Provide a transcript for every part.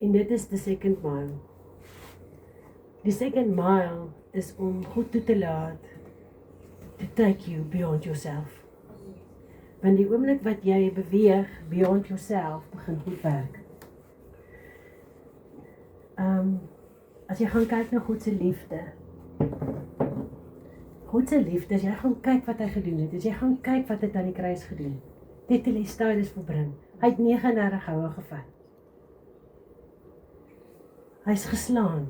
En dit is the second mile. Die second mile is om God toe te laat to take you beyond yourself. Want die oomblik wat jy beweeg beyond yourself, begin goed werk. As jy gaan kyk na God se liefde, as jy gaan kyk wat hy gedoen het, as jy gaan kyk wat hy aan die kruis gedoen het, tetelestai is volbring. Hy het 39 houe gevat. Hy is geslaan.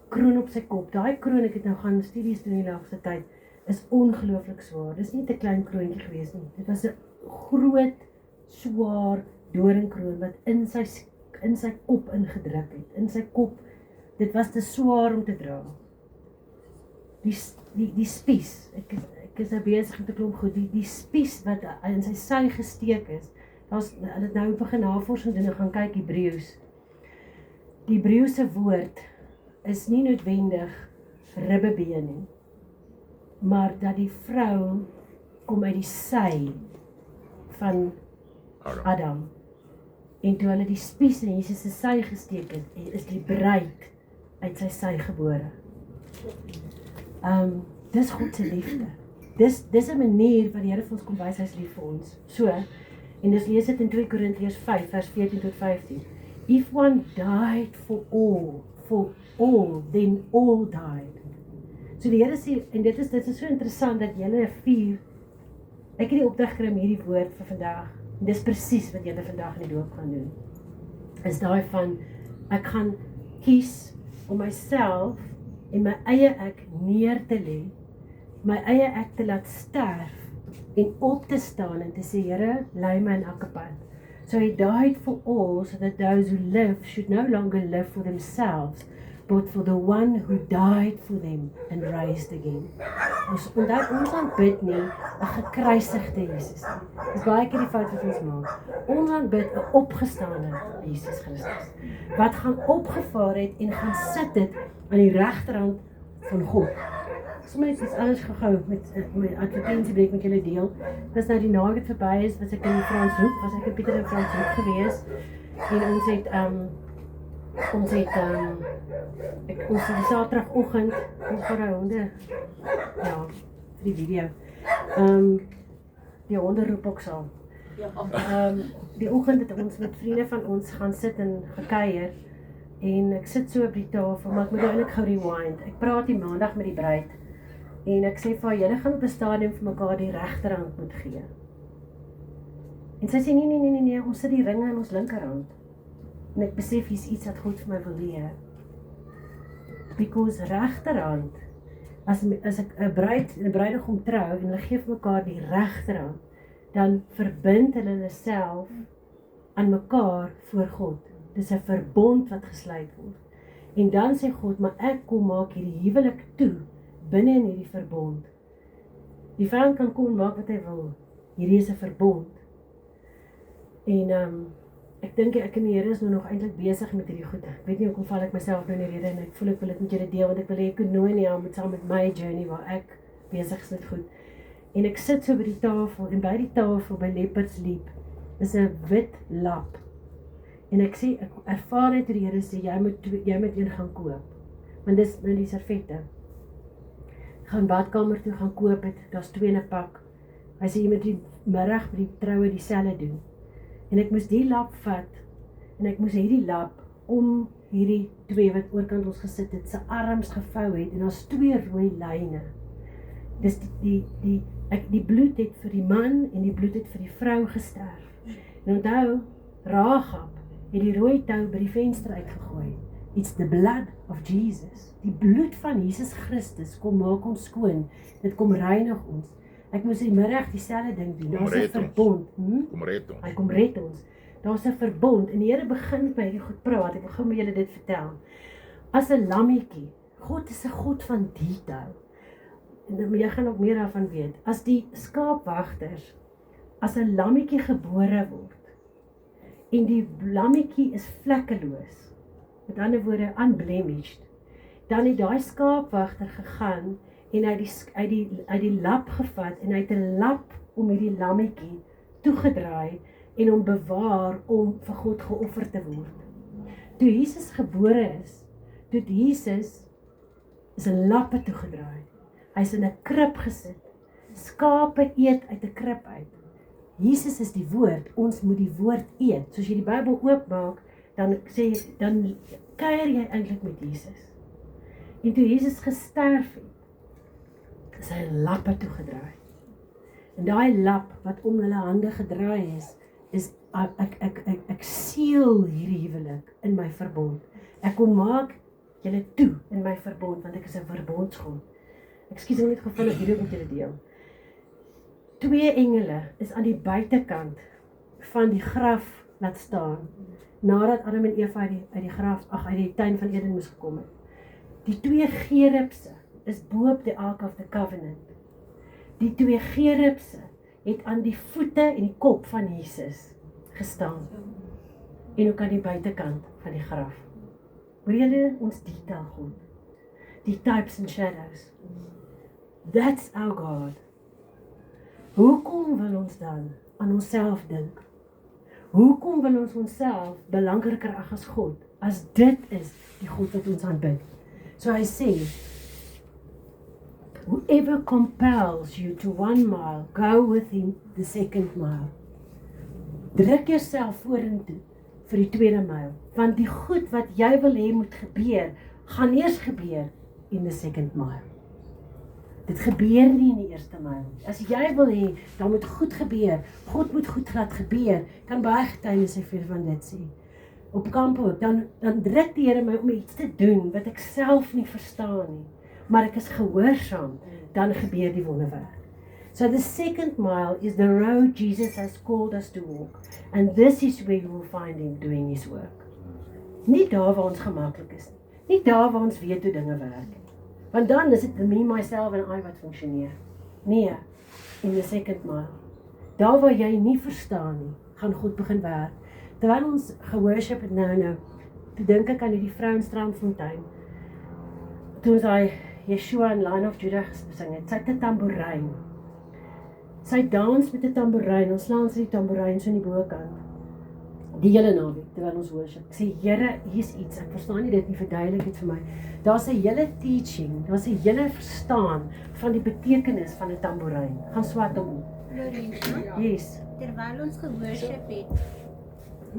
Kroon op sy kop. Daai kroon, ek het nou gaan studies doen die laaste tyd, is ongelooflik swaar. Dis nie 'n klein kroontjie gewees nie. Dit was 'n groot, swaar doringkroon wat in sy kop ingedruk het. In sy kop. Dit was te swaar om te dra. Die spies. Ek is nou besig met 'n klomp goed. Die spies wat in sy sy gesteek is. Hulle het nou begin navorsing doen en gaan kyk Hebreëus. Die Hebreëse woord is nie noodwendig ribbebeen nie, maar dat die vrou kom uit die sy van Adam. En toe hulle die spies in Jesus se sy gesteek het, is die bruid uit sy sy gebore. Dis God se liefde. Dis 'n manier wat die Here vir ons kom wys hy is lief vir ons. So, en ons lees dit in 2 Korintiërs 5 vers 14 tot 15. If one died for all, then all died. So die Here sê, en dit is so interessant dat julle 4, ek het die opdrag gekry om hierdie woord vir vandag, en dis presies wat julle vandag in die doop gaan doen, is daai van, ek gaan kies om myself en my eie ek neer te lê, my eie ek te laat sterf, en op te staan en te sê, Here, lei my in elke pad. So he died for all, so that those who live should no longer live for themselves, but for the one who died for them and raised again. Ons aanbid nie 'n gekruisigde Jesus nie. Dis baie keer die fout wat ons maak. Ons aanbid 'n opgestane Jesus Christus, wat gaan opgevaar het en gaan sit het aan die regterhand van God. Sommige is alles gehou met my advertentiebreek met julle deel. Dis nou die naweek verby is, was ek in Franshoek, was ek in Pieter en Franshoek gewees. En ons het die Saterdagoggend, ons gaan die honde, ja, vir die video. Die honde roep ook saam. Die oggend het ons met vriende van ons gaan sit en gekuier. En ek sit so op die tafel, maar ek moet eintlik gou rewind. Ek praat die maandag met die bruid. En ek sê vir haar, julle gaan op 'n stadium vir mekaar die regterhand moet gee. En sy sê, nee, ons sit die ringe in ons linkerhand. En ek besef, hier's iets wat God vir my wil leer. Because regterhand, as ek 'n bruid en 'n bruidegom trou, en hulle gee vir mekaar die regterhand, dan verbind hulle self aan mekaar voor God. Dis 'n verbond wat gesluit word. En dan sê God, maar ek kom maak hierdie huwelik toe, binne in hierdie verbond. Die vyand kan kom en maak wat hy wil. Hierdie is 'n verbond. En ek dink ek en die Here is nou nog eintlik besig met hierdie goed. Ek weet nie hoekom val ek myself nou in die rede en ek voel ek wil dit met julle deel, want ek wil hê Koinonia moet saam met my journey waar ek besig is met goed. En ek sit so by die tafel, en by die tafel by Leopards Leap is 'n wit lap. En ek sê, ek ervaar net hoe die Here sê, jy moet een gaan koop. Want dis nou die servette. Gaan badkamer toe gaan koop het, daar's 2 in 'n pak. Hy sê, jy moet die middag by die troue dieselfde doen. En ek moes die lap vat, en ek moes hierdie lap om hierdie 2 wat oorkant ons gesit het, sy arms gevou het, en daar's 2 rooi lyne. Dis die bloed het vir die man, en die bloed het vir die vrou gesterf. En onthou, Rahab het die rooi tou by die venster uitgegooi. It's the blood of Jesus. Die bloed van Jesus Christus kom maak ons skoon. Dit kom reinig ons. Ek moes die middag dieselfde ding doen. Daar's 'n verbond. Hy kom red ons. Daar's 'n verbond en die Here begin met my hierdie goed praat. Ek wil gou met julle dit vertel. As 'n lammetjie. God is 'n God van detail. En jy gaan ook meer daarvan weet. As die skaapwagters, as 'n lammetjie gebore word en die lammetjie is vlekkeloos, met ander woorde unblemished, dan het daai skaapwagter gegaan en uit die lap gevat en hy het 'n lap om hierdie lammetjie toegedraai en hom bewaar om vir God geoffer te word. Toe Jesus gebore is, toe Jesus is in lappe toegedraai. Hy's in 'n krib gesit. Skape eet uit 'n krib uit. Jesus is die woord, ons moet die woord eet. Soos jy die Bybel oopmaak, dan kuier jy eintlik met Jesus. En toe Jesus gesterf het, is hy in lappe toegedraai. En daai lap wat om hulle hande gedraai is ek seël hierdie huwelik in my verbond. Ek kom maak julle toe in my verbond, want ek is 'n verbondsgod. Ekskuus, ek het net gevoel ek hierdie met julle deel. 2 engele is aan die buitekant van die graf laat staan, nadat Adam en Eva uit die tuin van Eden moes gekom het. Die 2 gerubse is bo op die Ark of the Covenant. Die 2 gerubse het aan die voete en die kop van Jesus gestaan. En ook aan die buitekant van die graf. Hoor julle ons detail goed? Die types and shadows. That's our God. Hoekom wil ons dan aan onsself dink? Hoekom wil ons onsself belangriker ag as God, as dit is die God wat ons aanbid? So hy sê, whoever compels you to 1 mile, go with him the 2nd mile. Druk jouself vorentoe vir die 2de myl, want die goed wat jy wil hê moet gebeur, gaan eers gebeur in the 2nd mile. Dit gebeur nie in die 1ste myl. As jy wil hê, dan moet goed gebeur, God moet goed laat gebeur, kan baie getuienisse vir van dit sê. Op kamp ook, dan druk die Here my om iets te doen, wat ek self nie verstaan nie, maar ek is gehoorsaam, dan gebeur die wonderwerk. So the 2nd mile is the road Jesus has called us to walk, and this is where you will find him doing his work. Nie daar waar ons gemaklik is nie, nie daar waar ons weet hoe dinge werk. Want dan is dit me, myself en I wat funksioneer. Nee, in the 2nd mile. Daar waar jy nie verstaan nie, gaan God begin werk. Terwyl ons geworship het nou, toe dink ek aan die vrou in Strandfontein. Toe ons daai Yeshua en Lion of Judah gesing het, sy het 'n tamboerijn. Sy dans met 'n tamboerijn, ons slaan sy die tamboerijn so in die bokant. Die hele naweek, terwyl ons worship. Ek sê, Here, hier's iets, ek verstaan nie dit nie, verduidelik dit vir my. Daar's 'n hele teaching, daar's 'n hele verstaan van die betekenis van 'n tamboerijn. Gaan swat hom. Yes. Terwyl ons geworship het,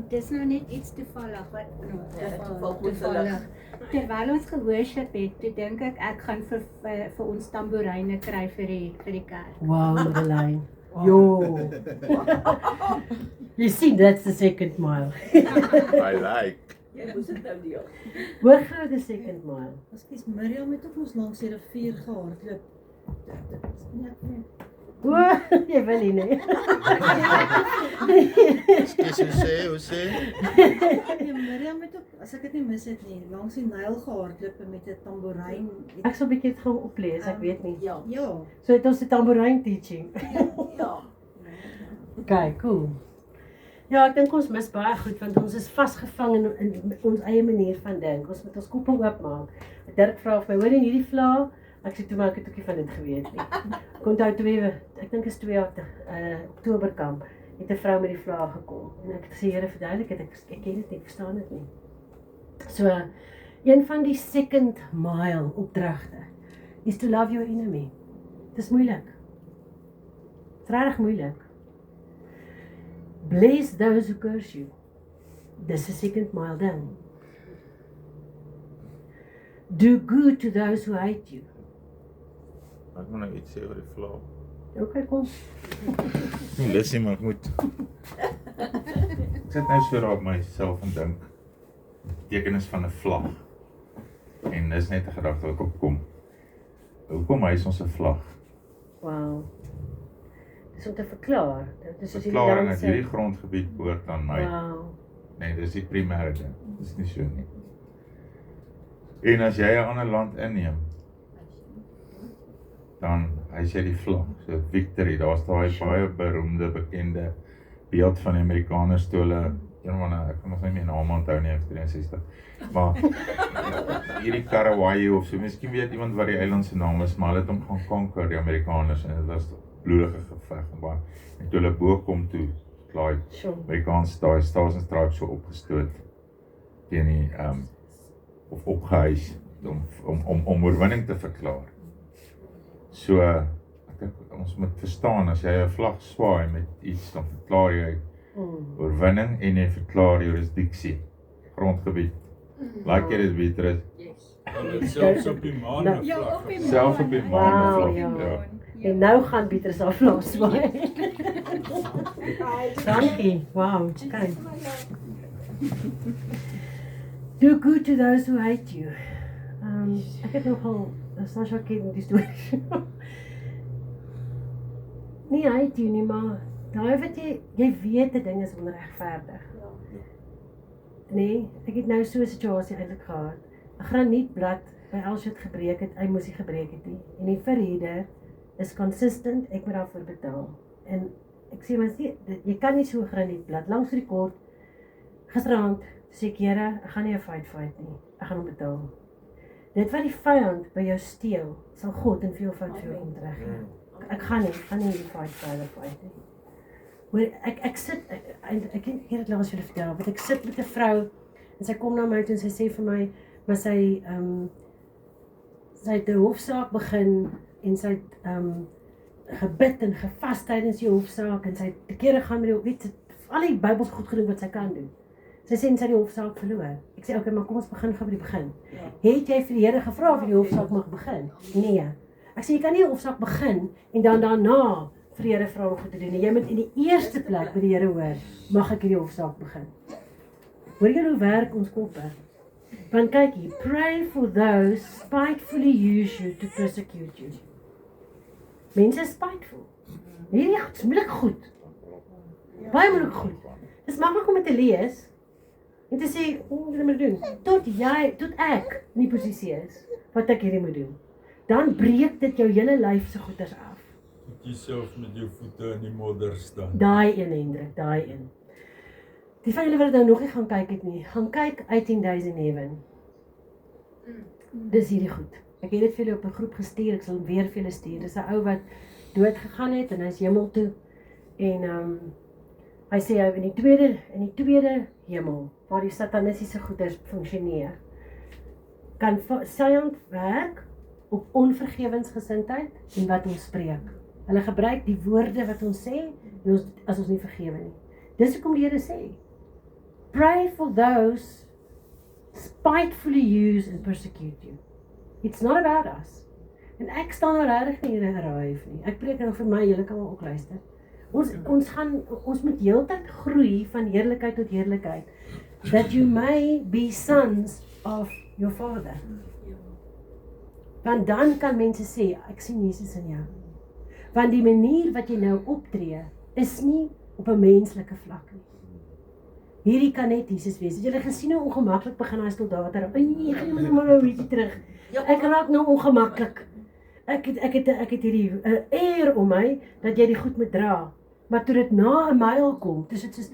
dis nou net iets toevallig, toevallig. Terwyl ons geworship het, toe dink ek gaan vir ons tamboerijne kry vir die kerk. Wow, Madeleine. Yo. You see, that's the 2nd mile. I like. Jy moes dit nou deel. Hoe gou the 2nd mile? Ekskuus, Miriam het ook ons langs die rivier gehardloop. Nee. O, jy wil nie. Excuse, hoe sê? Ja, Miriam het ook, as ek dit nie mis het nie, langs die Nyl gehardloop met 'n tamboerijn. Ek sal 'n bietjie dit gaan oplees, ek weet nie. Ja. Ja. So het ons 'n tamboerijn teaching. Ja. Okay, cool. Ja, ek dink ons mis baie goed, want ons is vasgevang in ons eie manier van dink. Ons moet ons koppe oopmaak. Dirk vra vir my, hoor jy hierdie vla? Ek sê toe maar ek het ookie van dit geweet nie. Ek onthou ek dink is 2 Oktoberkamp, het 'n vrou met die vla gekom. En ek het gesê, Here, verduidelik dit, ek ken dit nie, ek verstaan dit nie. So, een van die 2nd mile opdragte is to love your enemy. Dit is moeilik. Dit is regtig moeilik. Bless those who curse you. Dis the 2nd mile down. Do good to those who hate you. Ek moet nou iets sê oor die vlag. Okay, kom. Nie lus nie, maar ek moet. Ek sit nou so daar op myself en dink, betekenis van 'n vlag. En dis net 'n gedagte wat opkom. Hoekom hys ons 'n vlag? Wow. Dis om te verklaar. Dit is soos Verklaring dat landse- hierdie grondgebied behoort aan my. Wow. Nee, dis die primêre ding. Dis nie so nie. En as jy 'n ander land inneem, dan hys jy die vlag, so victory. Daar's daai baie beroemde, bekende beeld van die Amerikaners toe hulle, ek kan nog nie meer naam onthou nie, ek is 63. Maar hierdie Karawayi of so, miskien weet iemand wat die eiland se naam is, maar hulle het hom gaan conquer, die Amerikaners, en dit was bloedige geveg en baie. En toe hulle bo kom toe, Clyde. Sure. Amerikaans daai Stars and Stripes so opgestoot teen die of opgehuis om oorwinning te verklaar. So ek dink ons moet verstaan as jy 'n vlag swaai met iets dan verklaar jy oorwinning en jy verklaar jurisdiksie, grondgebied. Like jy dit beter is. En dit selfs op die maan Nou, Ja, vlag. op die Selfs op die maan Wow, vlag. ja. En nou gaan Pieter se aflaas swaai. Dankie. Wow. Kyk. Do good to those who hate you. Ek het nogal Sasha ken die storie. Nie hate you nie, maar daai wat jy weet 'n ding is onregverdig. Nee, ek het nou so 'n situasie eintlik gehad. 'n Granietblad by Elshot gebreek het, hy moes nie gebreek het nie. En die verhuurder is consistent, ek moet daarvoor betaal. En ek sê maar jy kan nie so 'n granietblad langs die kort gisteraand sê ek Here, ek gaan nie 'n fight nie. Ek gaan hom betaal. Dit wat die vyand by jou steel, sal God in veel fout vir jou omtrek. Ek gaan nie die fight nie. Hoor, ek sit ek het dit laas julle vertel, want ek sit met 'n vrou en sy kom na my toe en sy sê vir my, maar sy het 'n hofsaak begin en sy het gebid en gevas tydens die hofsaak en sy het te kere gaan met die weet al die Bybels goed gedoen wat sy kan doen. Sy sê sy het die hofsaak verloor. Ek sê okay, maar kom ons begin gou by die begin. Het jy vir die Here gevra of jy die hofsaak mag begin? Nee. Ek sê jy kan nie 'n hofsaak begin en dan daarna vir die Here vra om goed te doen. Jy moet in die eerste plek by die Here hoor, mag ek hierdie hofsaak begin? Hoor jy hoe werk ons koppe? Want kyk hier, pray for those spitefully use you to persecute you. Mense is spiteful. Hierdie is moeilik goed. Baie moeilik goed. Dis maklik om dit te lees en te sê, hoe moet ek doen? Tot ek in die posisie is wat ek hierdie moet doen. Dan breek dit jou hele lyf se goeders af. Moet jy self met jou voete in die modder staan. Daai een Hendrik, daai een. Die van julle wat nou nog nie gaan kyk het nie, gaan kyk 18 Days in Heaven. Dis hierdie goed. Ek het dit vir julle op 'n groep gestuur, ek sal hom weer vir julle stuur. Dis 'n ou wat dood gegaan het en hy's hemel toe. En hy sê hy in die tweede hemel waar die satanistiese goeders funksioneer, kan syand werk op onvergewensgesindheid en wat ons spreek. Hulle gebruik die woorde wat ons sê as ons nie vergewe nie. Dis hoekom die Here sê, pray for those spitefully use and persecute you. It's not about us. En ek staan nou regtig nie in 'n raaief nie. Ek preek nou vir my, julle kan ook luister. Ons moet heeltyd groei van heerlikheid tot heerlikheid. That you may be sons of your Father. Want dan kan mense sê, ek sien Jesus in jou. Want die manier wat jy nou optree, is nie op 'n menslike vlak nie. Hierdie kan net Jesus wees. Het julle gesien hoe ongemaklik begin hy soldaat raak? Nee, gaan jy maar nou 'n bietjie terug. Ek raak nou ongemaklik. Ek het hierdie eer om my dat jy die goed moet dra. Maar toe dit na 'n myl kom, dis dit soos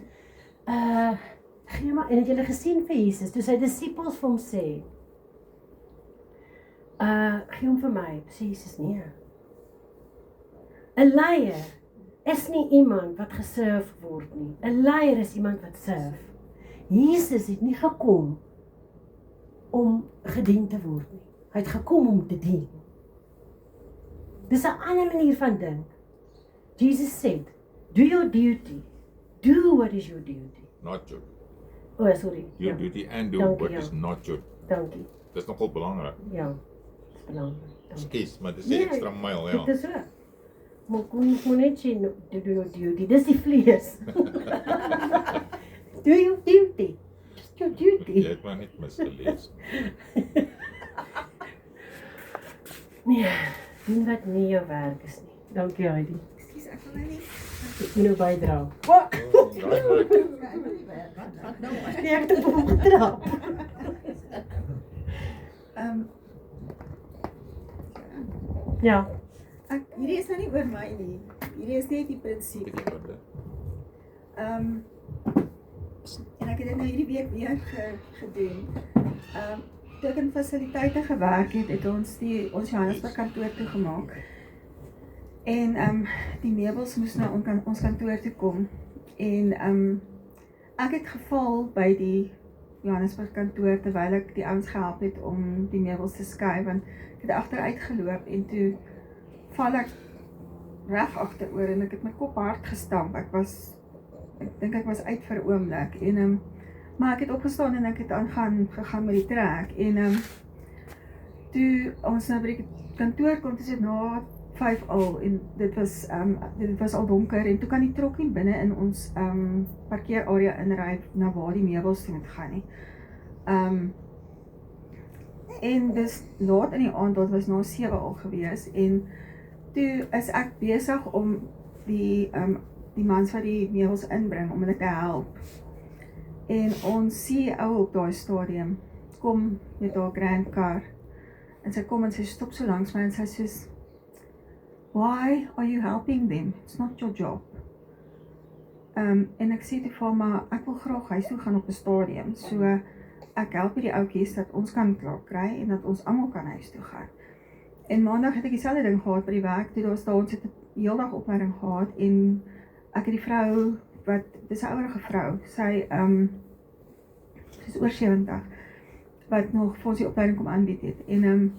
gee maar, en het julle gesien vir Jesus, toe sy disippels vir hom sê, gee hom vir my, sê Jesus nee. 'n Leier is nie iemand wat geserve word nie. 'n Leier is iemand wat serve. Jesus het nie gekom om gedien te word nie. Hy het gekom om te dien. Dis 'n ander manier van dink. Jesus said, do your duty. Do what is your duty. Not your. Oh, sorry. Your duty and do Dankie, what is not your. Dankie. Dis nogal belangrik. Ja, dis belangrik. Dankie. Skus, maar dis 'n Nee, ekstra myl, ja. Dit is so. Maar kon net sê, do your duty. Dis die vlees. Do your duty. Just your duty. Jy het maar net misgelees. Nee, doen wat nie jou werk is nie. Dankie Heidi. Ekskuus, ek wil nie. Ek moet nou bydra. Wat? Nee, ek het op hom getrap. Ja. Hierdie is nou nie oor my nie. Hierdie is net die prinsipie. En ek het dit nou hierdie week weer gedoen. Toe ek in fasiliteite gewerk het ons ons Johannesburg kantoor toegemaak. En die meubels moes na ons kantoor toe kom. En ek het geval by die Johannesburg kantoor terwyl ek die ouens gehelp het om die meubels te skuif, want ek het agteruit geloop en toe val ek reg agteroor en ek het my kop hard gestamp. Ek dink ek was uit vir 'n oomblik en maar ek het opgestaan en ek het gegaan met die trek en toe ons nou by die kantoor kom, dis na 5 al en dit was al donker en toe kan die trok nie binne in ons parkeerarea inry na waar die meubels toe moet gaan nie. En dis laat in die aand, dit was na 7 al gewees en toe is ek besig om die mans wat die meubels inbring om hulle te help. En ons CEO op daai stadium kom met haar grand car en sy kom en sy stop so langs my en sy sê, "Why are you helping them? It's not your job." En ek sê toe vir maar ek wil graag huis toe gaan op 'n stadium, so ek help die ouetjies dat ons kan klaar kry en dat ons almal kan huis toe gaan. En maandag het ek dieselfde ding gehad by die werk, toe ons het 'n heeldag opleiding gehad en ek het die vrou dis 'n ouerige vrou, sy is oor 70 wat nog vir ons die opleiding kom aanbied het en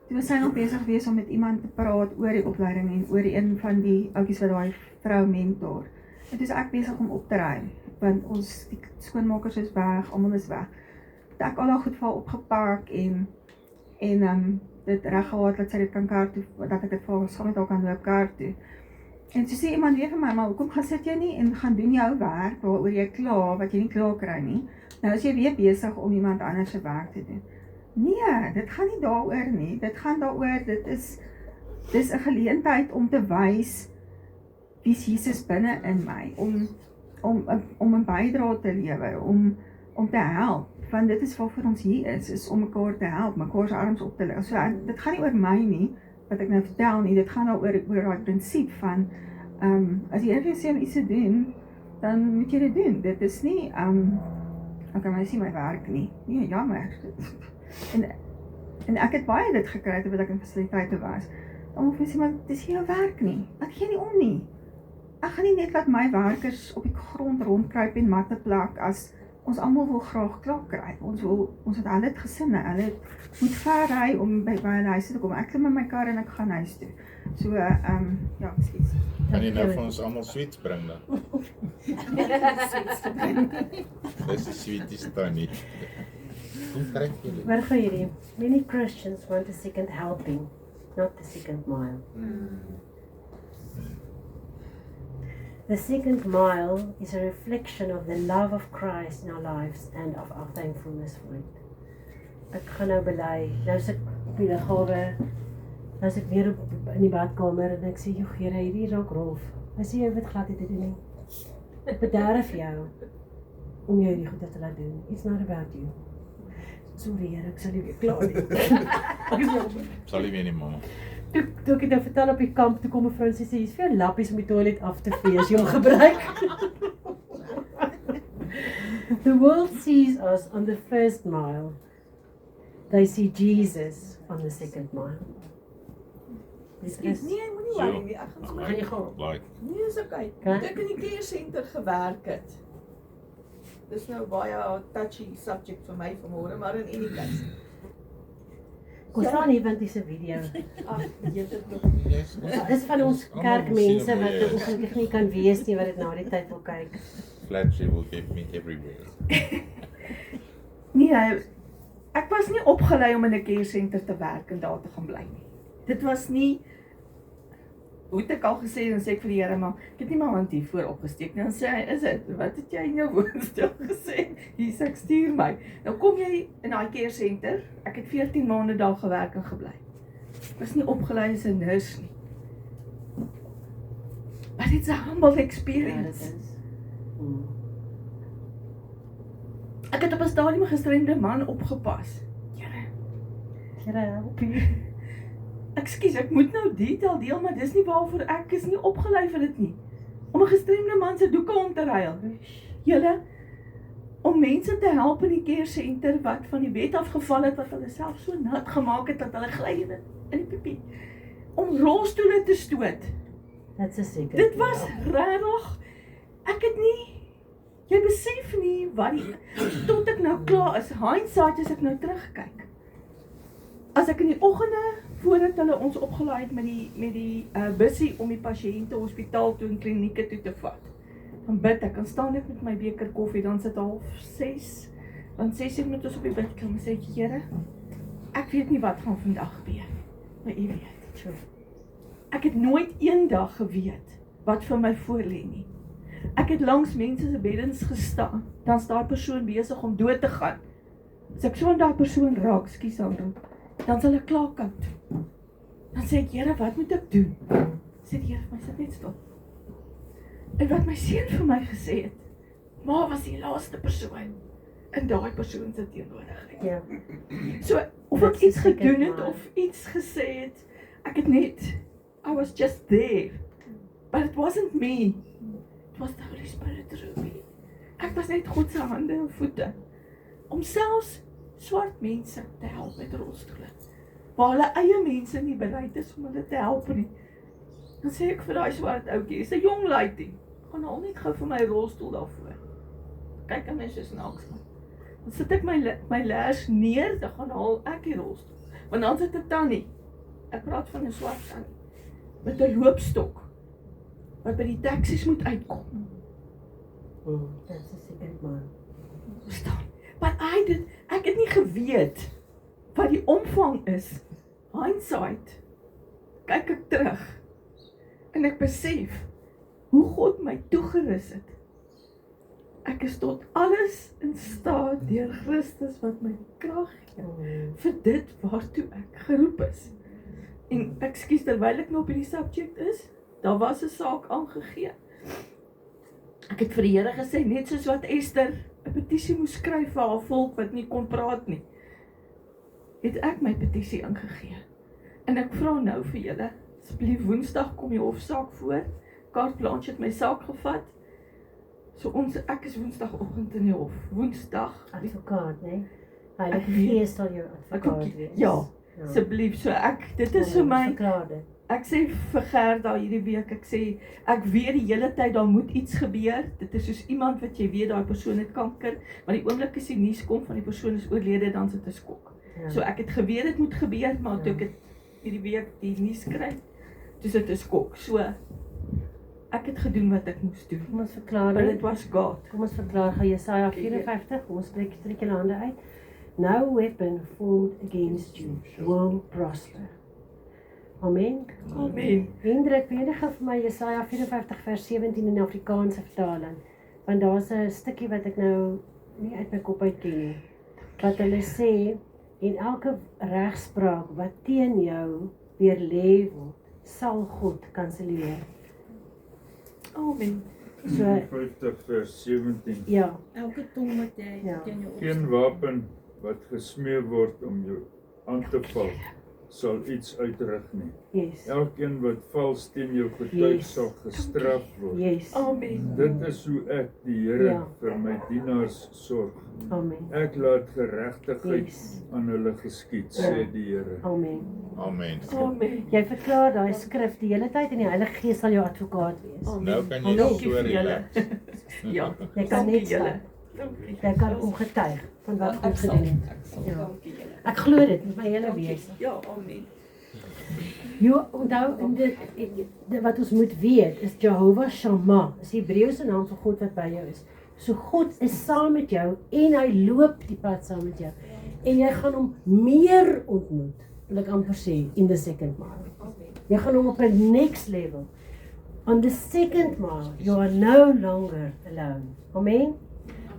toe was sy nog besig gewees om met iemand te praat oor die opleiding en oor een van die ouetjies wat daai vrou mentor. En toe is ek besig om op te ruim, want ons die skoonmakers is weg, almal is weg. Het ek al daai goed vir haar opgepak en dit reg gehad dat sy dit kan kaart toe, dat ek dit vir haar saam met haar kan loop kaart toe. En toe sê iemand weer vir my, maar hoekom gaan sit jy nie en gaan doen jou werk waaroor jy klaar, wat jy nie klaar kry nie. Nou is jy weer besig om iemand anders se werk te doen. Nee, dit gaan nie daaroor nie. Dit gaan daaroor, dis 'n geleentheid om te wys wie's Jesus binne in my, om 'n bydrae te lewer, om te help. Want dit is waarvoor ons hier is om mekaar te help, mekaar se arms op te lig. So dit gaan nie oor my nie, wat ek nou vertel nie, dit gaan daaroor daai prinsip van as jy eers sê om iets te doen, dan moet jy dit doen. Dit is nie okay, maar dis nie my werk nie. Nee, jammer. En ek het baie dit gekry terwyl ek in fasiliteite was. Om vir sê maar dis nie jou werk nie. Ek gee nie om nie. Ek gaan nie net laat my werkers op die grond rondkruip en matte plak as ons almal wil graag klaar kry. Ons het al dit gesinne. Hulle moet ver ry om by hulle huis te kom. Ek klim in my kar en ek gaan huis toe. So ja, ekskuus. Kan jy nou vir ons almal sweets bring dan? Dis 'n sweetie staan nie. Kom kry jy. Waar gaan hierdie? Many Christians want a second helping, not the second mile. The second mile is a reflection of the love of Christ in our lives and of our thankfulness for it. Ek gaan nou bely, nou sit op die liggawe, nou sit ek weer in die badkamer en ek sê, "Joe, Here, hierdie raak rof. Hy sê jy weet glad nie te doen nie. Ek bederf jou om jou hierdie goede te laat doen. It's not about you." Sorry, Here, ek sal nie weer klaar nie. Sal nie weer nie, mamma. Toe ek het nou vertel op die kamp, toe kom 'n vrou en sy sê, "Hier's vir jou lappies om die toilet af te vee as jy hom gebruik." The world sees us on the first mile. They see Jesus on the second mile. Ekskuus, nee, moenie worry nie. Ek gaan sommer Like. Nee, is okay. Okay. Toe ek in die care center gewerk het. Dis nou baie touchy subject vir my vanmôre, maar in any case. Kom staan hier want dis 'n video. Ag, weet dit nog. Yes. Dis van ons kerkmense wat ongelukkig nie kan wees nie wat dit na die tyd wil kyk. Flatshare will get me everywhere. Nee, ek was nie opgelei om in 'n care center te werk en daar te gaan bly nie. Dit was nie, hoe het ek al gesê, dan sê ek vir die Here, maar ek het nie my hand hier voor opgesteek nie. Dan sê hy, is dit, wat het jy in jou woordstel gesê? Hier, ek stuur my. Nou kom jy in daai care center, ek het 14 maande daar gewerk en gebly. Ek was nie opgelei as 'n nurse nie. But it's a humble experience. Ek het op 'n stadium 'n gestremde man opgepas. Here help you. Ekskuus, ek moet nou deel, maar dis nie waarvoor ek is nie opgelei vir dit nie. Om 'n gestremde man se doeke om te ruil. Julle, om mense te help in die care center wat van die bed afgeval het, wat hulle self so nat gemaak het dat hulle gly in die piepie. Om rolstoele te stoot. That's a second. Dit was regtig, ek het nie, jy besef nie wat tot ek nou klaar is, hindsight as ek nou terugkyk. As ek in die oggende, voordat hulle ons opgelaai het met die bussie om die pasiënte hospitaal toe en klinieke toe te vat, dan bid ek, dan staan ek met my beker koffie, dan sit 5:30, dan 6:00 moet ons op die bidkamer sê, Here, ek weet nie wat gaan vandag gebeur, maar U weet. Ek het nooit eendag geweet wat vir my voorlê nie. Ek het langs mense se beddens gestaan, dan is daai persoon besig om dood te gaan. As ek so aan daai persoon raak, skus dan sal ek klaar koud. Dan sê ek, Here, wat moet ek doen? Sê die Here vir my, sit net stil. En wat my seun vir my gesê het, ma was die laaste persoon in daai persoon se teenwoordigheid. Ja. So, of ek iets gedoen het, of iets gesê het, ek het net, I was just there. But it wasn't me. It was the Holy Spirit through me. Ek was net God se hande en voete, om selfs swart mense te help met rolstoele, waar hulle eie mense nie bereid is om hulle te help nie. Dan sê ek vir daai swart ouetjie, is 'n jong lady, gaan al net gou vir my rolstoel daarvoor. Kyk aan my so snaaks man. Dan sit ek my laers neer, dan gaan haal ek die rolstoel. Want dan sit 'n tannie, ek praat van 'n swart tannie, met 'n loopstok, wat by die taksies moet uitkom. Dat is 'n second man. Verstaan? Maar ek het nie geweet wat die omvang is. Hindsight, kyk ek terug, en ek besef, hoe God my toegerus het. Ek is tot alles in staat deur Christus wat my krag gee, vir dit waartoe ek geroep is. En ekskuus, terwyl ek nou op hierdie subject is, daar was 'n saak aangegee. Ek het vir die Here gesê, net soos wat Esther 'n petisie moes skryf vir haar volk wat nie kon praat nie, het ek my petisie ingegee. En ek vra nou vir julle, asseblief Woensdag kom die hofsaak voor, Carte Blanche het my saak gevat, so ek is Woensdagoggend in die hof, Woensdag. Advokaat, né? Heilige Gees sal jou advokaat wees. Ja, asseblief, so dit is vir my, Verklaar dit. ek sê vir Gerda hierdie week, ek sê, ek weet die hele tyd, daar moet iets gebeur, dit is soos iemand wat jy weet, daai persoon het kanker, maar die oomblik as die nuus kom van die persoon is oorlede, dan sit 'n skok. Ja. So ek het geweet dit moet gebeur, maar toe ek het hierdie week die nuus kry, toe sit 'n skok. So ek het gedoen wat ek moes doen. Kom ons verklaar But dit. it was God. Kom ons verklaar gaan Jesaja 54, ons trek julle hande uit. No weapon formed against you will prosper. Amen. Amen. Hendrik, wil jy net gou vir my Jesaja 54 vers 17 in Afrikaanse vertaling? Want daar's 'n stukkie wat ek nou nie uit my kop uit ken nie. Wat hulle sê, en elke regspraak wat teen jou weer lê word, sal God kanselleer. Amen. So, 50 vers 17. ja, Elke tong wat jy Ja. teen jou Geen wapen wat gesmeer word om jou aan te val, sal iets uitrig nie. yes, Elkeen wat vals teen jou getuig Yes. sal gestraf word. yes, Amen. Dit is hoe ek, die Here, Ja. vir my dienaars sorg. amen, Ek laat geregtigheid Yes. aan hulle geskied, Ja. sê die Here. amen. Amen. Amen. Jy verklaar daai skrif die hele tyd en die Heilige Gees sal jou advokaat wees. Amen. Nou kan jy Dankie so vir julle. relax. Ja. Jy kan net Dankie julle. staan. Dankie. Jy kan omgetuig van wat God gedoen het. Ja. Dankie julle. Ek glo dit met my hele Dankie. wese. Ja, amen. Jo, onthou en dit wat ons moet weet is Jehovah Shammah, is die Hebreëse naam vir God wat by jou is. So God is saam met jou en hy loop die pad saam met jou. En jy gaan hom meer ontmoet, wil ek amper sê, in the second mile. Jy gaan hom op 'n next level. On the second mile, you are no longer alone. Amen.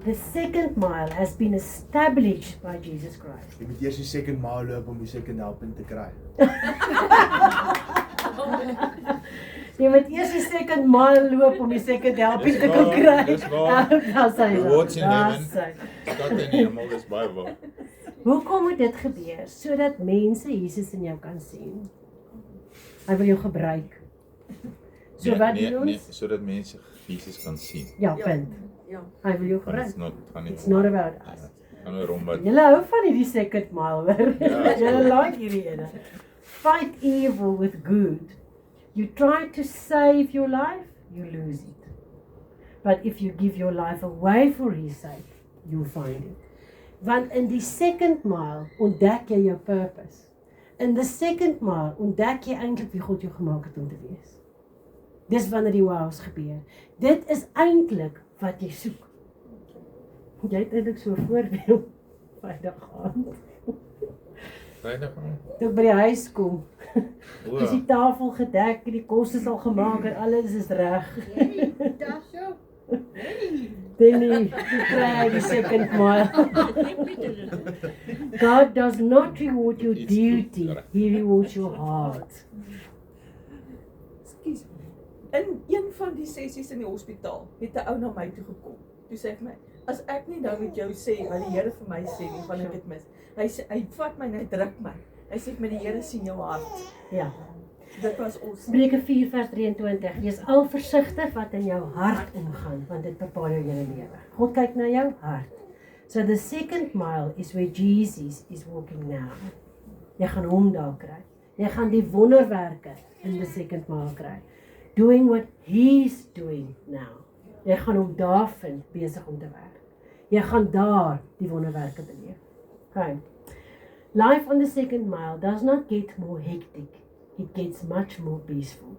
The second mile has been established by Jesus Christ. Jy moet eers die second mile loop om die second helping te kry. Jy moet eers die second mile loop om die second helping te kan kry. Dis waar. Daar's hy. Rewards in Daar's heaven. hy. Stad in die hemel is baie waar. Hoekom moet dit gebeur? Sodat mense Jesus in jou kan sien. Hy wil jou gebruik. So wat doen ons? sodat mense Jesus kan sien. Ja, punt. Ja. Hy wil jou Want gebruik. gaan It's not about us. gaan oor hom wat Julle hou van hierdie second mile, hoor. Ja. Julle like hierdie ene. Fight evil with good. You try to save your life, you lose it. But if you give your life away for his sake, you'll find it. Want in die second mile ontdek jy jou purpose. In the second mile ontdek jy eintlik wie God jou gemaak het om te wees. Dis wanneer die wows gebeur. Dit is eintlik wat jy soek. Jy het eintlik so 'n voorbeeld Vrydag aand. Toe ek by die huis kom, is die tafel gedek en die kos is al gemaak en alles is reg. Then you try the second mile. God does not reward your duty, he rewards your heart. Ekskuus. In een van die sessies in die hospitaal het 'n ou na my toe gekom. Toe sê hy vir my, as ek nie nou met jou sê wat die Here vir my sê nie, gaan ek dit mis. Hy sê hy vat my en hy druk my. Hy sê met die Here sien jou hart. Ja. Dit was ons. Spreuke 4:23. Wees al versigtig wat in jou hart omgaan, want dit bepaal jou hele lewe. God kyk na jou hart. So the second mile is where Jesus is walking now. Jy gaan hom daar kry. Jy gaan die wonderwerke in the second mile kry. Doing what he's doing now. Jy gaan hom daar vind, besig om te werk. Jy gaan daar die wonderwerke beleef. Okay. Life on the second mile does not get more hectic. It gets much more peaceful.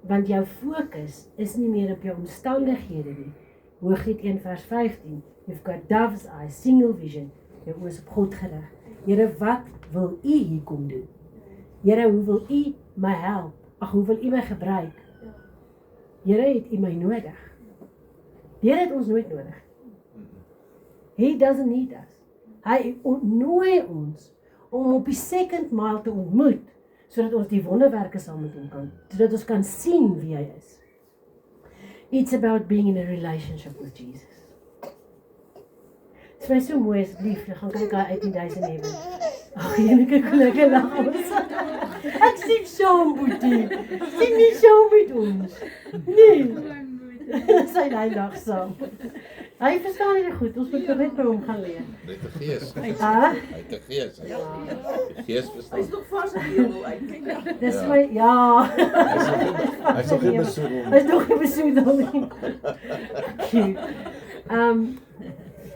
Want jou fokus is nie meer op jou omstandighede nie. Hooglied 1:15. You've got dove's eyes, single vision. Jou oë is op God gerig. Here, wat wil U hier kom doen? Here, hoe wil U my help? Ag, hoe wil U my gebruik? Here, het U my nodig? Die Here het ons nooit nodig. He doesn't need us. Hy nooi ons om op die second mile te ontmoet, sodat ons die wonderwerke saam met hom kan, sodat ons kan sien wie hy is. It's about being in a relationship with Jesus. Dit is my so mooi asseblief, jy gaan kyk daar uit in duisend heaven. Ag, jy kyk lekker lag ons. Ek sien saam met u. Sien nie saam met ons. Nee. Sy lag saam. Hy verstaan nie goed, ons moet net by hom gaan leer. Net 'n gees. Hy het 'n gees. Die gees verstaan. Hy's nog vas op die hemel uit. Dis my ja. Hy's nog nie besoedel nie. Hy's nog nie besoedel nie. Cute.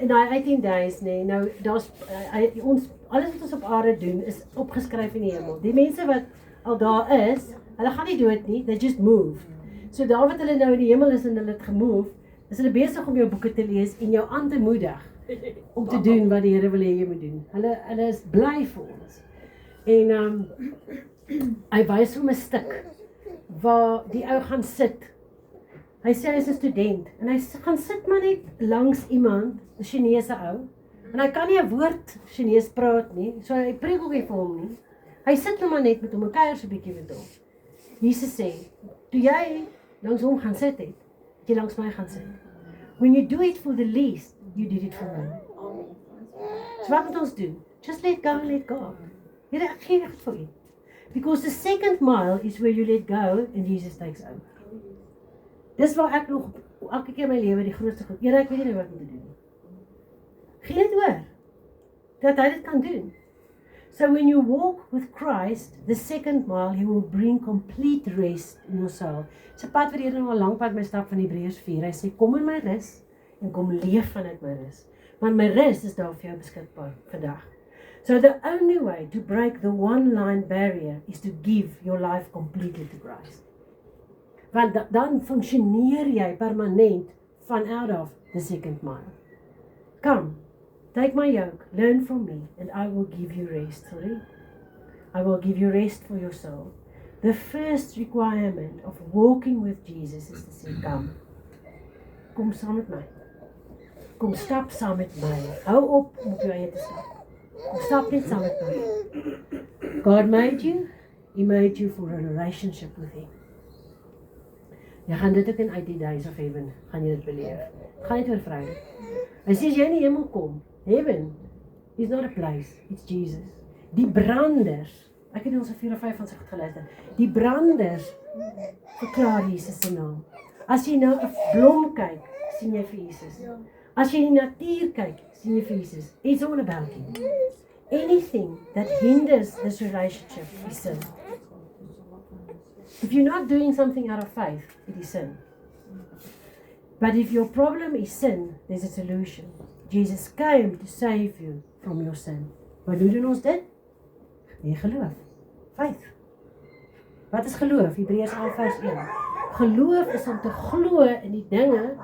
In daai 18 days nee, nou daar's ons alles wat ons op aarde doen is opgeskryf in die hemel. Die mense wat al daar is, hulle gaan nie dood nie, they just move. So daar wat hulle nou in die hemel is en hulle het gemove, is hulle besig om jou boeke te lees en jou aan te moedig om te doen wat die Here wil hê jy moet doen. Hulle is bly vir ons. En hy wys hom 'n stuk waar die ou gaan sit. Hy sê hy is 'n student en hy gaan sit maar net langs iemand, 'n Chinese ou. En hy kan nie 'n woord Chinees praat nie, so hy preek ook nie vir hom nie. Hy sit nou maar net met hom, 'n kuier so 'n bietjie met hom. Jesus sê, toe jy langs hom gaan sit het jy langs my gaan sit. When you do it for the least, you did it for me. So wat moet ons doen? Just let go and let God. Here, ek gee dit vir u. Because the second mile is where you let go and Jesus takes over. Dis waar ek nog elke keer in my lewe die grootste goed. Here, ek weet nie wat ek moet doen nie. Gee dit oor. Dat hy dit kan doen. So when you walk with Christ, the second mile, he will bring complete rest in your soul. Dis 'n pad wat hier nou al lank pad my stap van Hebreërs 4. Hy sê kom in my rus en kom leef vanuit my rus. Want my rus is daar vir jou beskikbaar vandag. So the only way to break the one line barrier is to give your life completely to Christ. Want dan funksioneer jy permanent van out of the second mile. Come. Take my yoke, learn from me, and I will give you rest. Sorry? I will give you rest for your soul. The first requirement of walking with Jesus is to say, come. Kom saam met my. Kom stap saam met my. Hou op om op jou eie te stap. Kom stap net saam met my. God made you. He made you for a relationship with him. Jy gaan dit ook in 80 days of heaven, gaan jy dit beleef. Gaan net oor Vrydag. Hy sê as jy in die hemel kom, heaven is not a place, it's Jesus. Die branders, ek het ons 4 of 5 van sy goed geluister, die branders verklaar Jesus se naam. As jy na 'n blom kyk, sien jy vir Jesus. As jy in die natuur kyk, sien jy vir Jesus. It's all about him. Anything that hinders this relationship is sin. If you're not doing something out of faith, it is sin. But if your problem is sin, there's a solution. Jesus came to save you from your sin. Wat doen ons dit? Nee, geloof. Faith. Wat is geloof? Hebreërs 11 vers 1. Geloof is om te glo in die dinge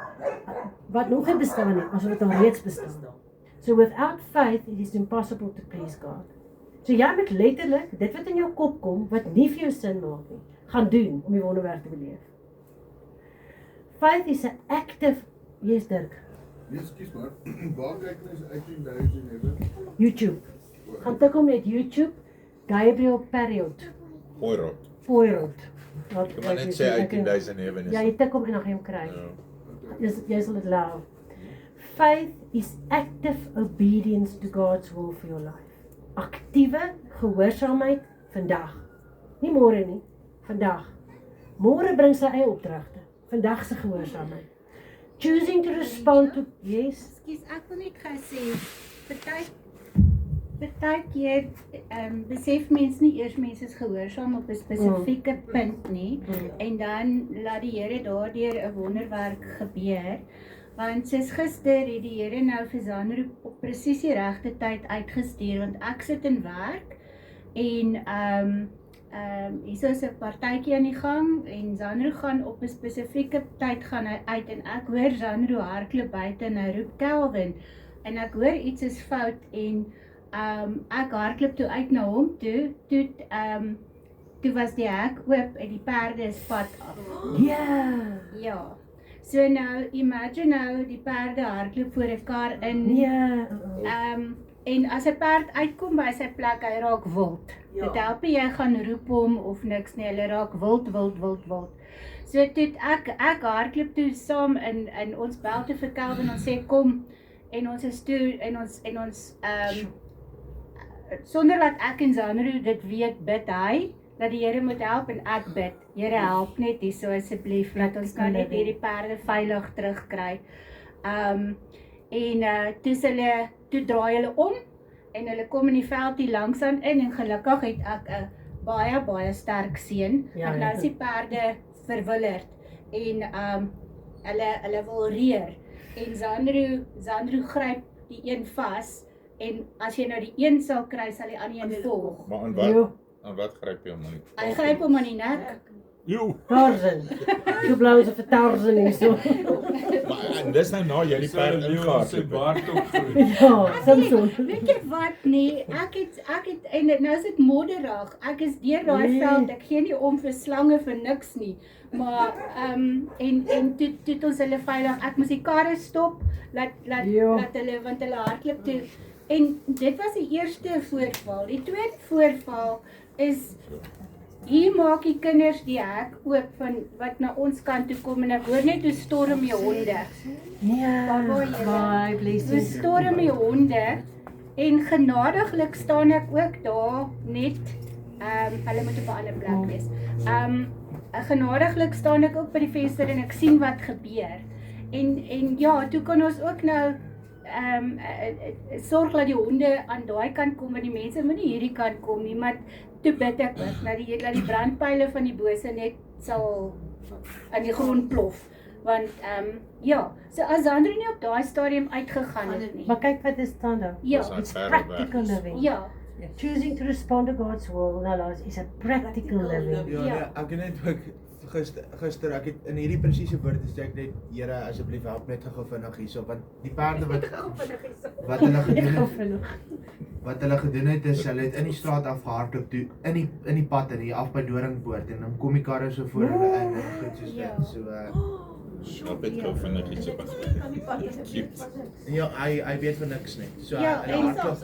wat nog nie bestaan nie, as wat al reeds bestaan. So without faith, it is impossible to please God. So jy moet letterlik, dit wat in jou kop kom, wat nie vir jou sin maak nie, gaan doen om die wonderwerk te beleef. Faith is an active, yes Dirk, Excuse maar, waar kyk ons uit die Days in Heaven? YouTube. Gaan tik hom net YouTube, Gabriel Period, Poirot. Poirot. Ek kan maar net sê uit die Days in Heaven is. Ja, jy tik hom en dan gaan jy hom kry. Ja. Jy sal dit love. Faith is active obedience to God's will for your life. Aktiewe gehoorsaamheid vandag. Nie môre nie, vandag. Môre bring sy eie opdragte. Vandag se gehoorsaamheid. Choosing to respond to yes. Ekskuus, ek wil net gou sê, partykeer besef mens nie eers mense is gehoorsaam op 'n spesifieke punt nie, en dan laat die Here daardeur 'n wonderwerk gebeur. Want soos gister het die Here nou vir Zanro op presies die regte tyd uitgestuur, want ek sit in werk en hier is 'n partytjie aan die gang en Zanro gaan op 'n spesifieke tyd gaan hy uit en ek hoor Zanro hardloop buite en hy roep Kelvin en ek hoor iets is fout en ek hardloop toe uit na hom toe was die hek oop en die perde is pad af. Ja. Ja. So nou, imagine nou, die perde hardloop voor 'n kar in. Ja. En as 'n perd uitkom by sy plek, hy raak wild. Ja. Dit help nie jy gaan roep hom of niks nie, hulle raak wild. So toe ek hardloop toe saam in ons bel te vir Kelvin, ons sê kom en ons is toe en ons sonder dat ek en Zanro dit weet, bid hy dat die Here moet help en ek bid. Here help net hier so asseblief dat ons kan net hierdie perde veilig terugkry. Toe draai hulle om en hulle kom in die veld hier langs aan in en gelukkig het ek 'n baie sterk seun. Want nou is die perde verwilderd en hulle wil reer en Zanro gryp die een vas en as jy nou die een sal kry, sal die ander een volg. Maar aan wat gryp jy hom aan? Hy gryp hom aan die nek. Jo. Tarzan. Toe blou se vir Tarzan en so. Maar en dis nou na jy die perd ingehardloop. baard opgroei. Ja, Samson. Weet jy wat nee, ek het en nou is dit modderig. Ek is deur daai veld. Ek gee nie om vir slange vir niks nie. Maar en toe ons hulle veilig. Ek moes die karre stop, laat hulle want hulle hardloop toe. En dit was die eerste voorval. Die tweede voorval is hier maak die kinders die hek oop van wat na ons kant toe kom en ek hoor net hoe storm die honde. Ja, baie Hoe blessings. storm die honde en genadiglik staan ek ook daar net hulle moet op 'n ander plek wees. Genadiglik staan ek ook by die venster en ek sien wat gebeur. En ja, toe kan ons ook nou sorg dat die honde aan daai kant kom en die mense moet nie hierdie kant kom nie, maar toe bid ek ook dat die brandpyle van die bose net sal aan die grond plof. Want so as Zanro nie op daai stadium uitgegaan het nie. Maar kyk wat is staan daar. Ja, It's practical living. ja. Choosing to respond to God's will is a practical living. Ja, nee, ek het net ook gister ek het in hierdie presiese woorde sê ek net Here asseblief help net gou vinnig hierso want die perde wat hulle gedoen het is hulle het in die straat afgehardloop toe in die pad en hier af by Doringpoort en dan kom die karre so voor hulle in en goed soos dit so Ek het gou vinnig iets op. ja hy weet van niks nie. So Ja, hulle hardloop